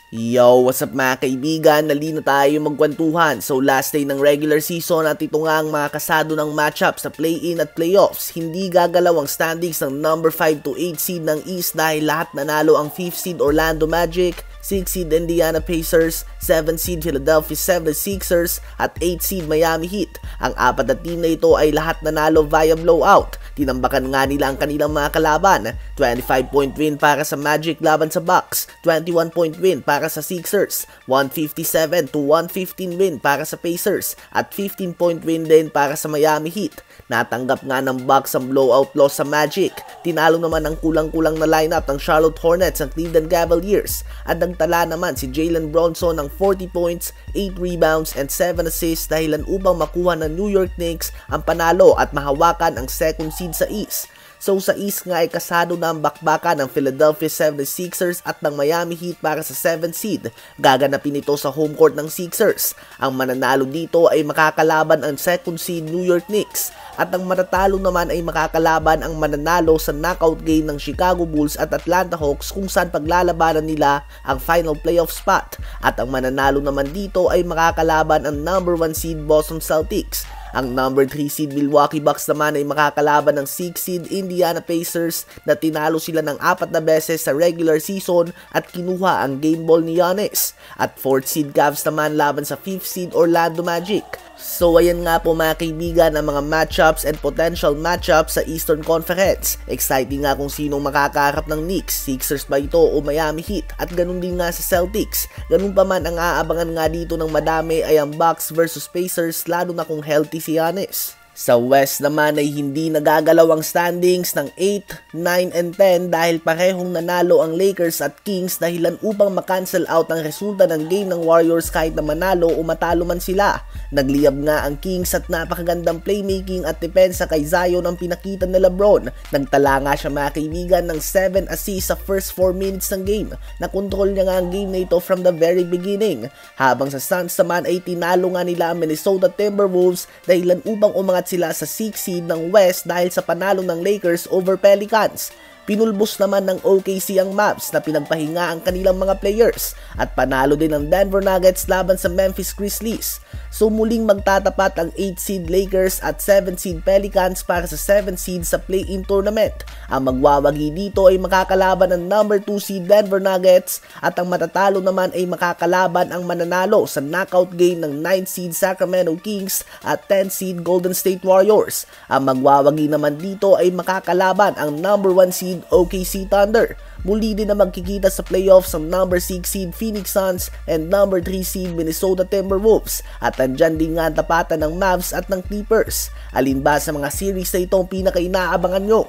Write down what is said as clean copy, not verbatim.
Yo, what's up mga kaibigan? Nali na tayo magkwentuhan. So last day ng regular season at ito nga ang mga kasado ng matchup sa play-in at playoffs. Hindi gagalaw ang standings ng number 5 to 8 seed ng East dahil lahat nanalo ang 5th seed Orlando Magic, 6th seed Indiana Pacers, 7th seed Philadelphia 76ers at 8th seed Miami Heat. Ang apat na team na ito ay lahat nanalo via blowout. Tinambakan nga nila ang kanilang mga kalaban. 25-point win para sa Magic laban sa Bucks, 21-point win para sa Sixers, 157 to 115 win para sa Pacers at 15-point win din para sa Miami Heat. Natanggap nga ng Bucks ang blowout loss sa Magic. Tinalo naman ang kulang-kulang na lineup ng Charlotte Hornets ang Cleveland Cavaliers at nagtala naman si Jalen Bronson ng 40 points, 8 rebounds and 7 assists dahilan upang makuha ng New York Knicks ang panalo at mahawakan ang second seed sa East. So sa East nga ay kasado na ang bakbakan ng Philadelphia 76ers at ng Miami Heat para sa 7th seed. Gaganapin ito sa home court ng Sixers. Ang mananalo dito ay makakalaban ang second seed New York Knicks. At ang matatalo naman ay makakalaban ang mananalo sa knockout game ng Chicago Bulls at Atlanta Hawks kung saan paglalabanan nila ang final playoff spot. At ang mananalo naman dito ay makakalaban ang number 1 seed Boston Celtics. Ang number 3 seed Milwaukee Bucks naman ay makakalaban ng 6th seed Indiana Pacers na tinalo sila ng 4 na beses sa regular season at kinuha ang game ball ni Giannis. At 4th seed Cavs naman laban sa 5th seed Orlando Magic. So ayan nga po mga kaibigan ang mga matchups and potential matchups sa Eastern Conference. Exciting nga kung sinong makakaharap ng Knicks, Sixers ba ito o Miami Heat, at ganun din nga sa Celtics. Ganun pa man ang aabangan nga dito ng madami ay ang Bucks versus Pacers lalo na kung healthy si Giannis. Sa West naman ay hindi nagagalaw ang standings ng 8, 9, and 10 dahil parehong nanalo ang Lakers at Kings dahilan upang makancel out ang resulta ng game ng Warriors kahit na manalo o matalo man sila. Nagliyab nga ang Kings at napakagandang playmaking at depensa kay Zion ang pinakita ni LeBron. Nagtala nga siya mga kaibigan ng 7 assists sa first 4 minutes ng game. Nakontrol niya nga ang game na ito from the very beginning. Habang sa Suns naman ay tinalo nga nila ang Minnesota Timberwolves dahilan upang umangat sila sa 6th seed ng West dahil sa panalo ng Lakers over Pelicans. Pinulbos naman ng OKC ang Mavs na pinagpahinga ang kanilang mga players at panalo din ng Denver Nuggets laban sa Memphis Grizzlies. So muling magtatapat ang 8th seed Lakers at 7th seed Pelicans para sa 7th seed sa play-in tournament. Ang magwawagi dito ay makakalaban ng number 2 seed Denver Nuggets at ang matatalo naman ay makakalaban ang mananalo sa knockout game ng 9th seed Sacramento Kings at 10th seed Golden State Warriors. Ang magwawagi naman dito ay makakalaban ang number 1 seed OKC Thunder. Muli din na magkikita sa playoffs ang number 6 seed Phoenix Suns and number 3 seed Minnesota Timberwolves at andyan din nga ang tapatan ng Mavs at ng Clippers. Alin ba sa mga series na ito ang pinaka-inaabangan nyo?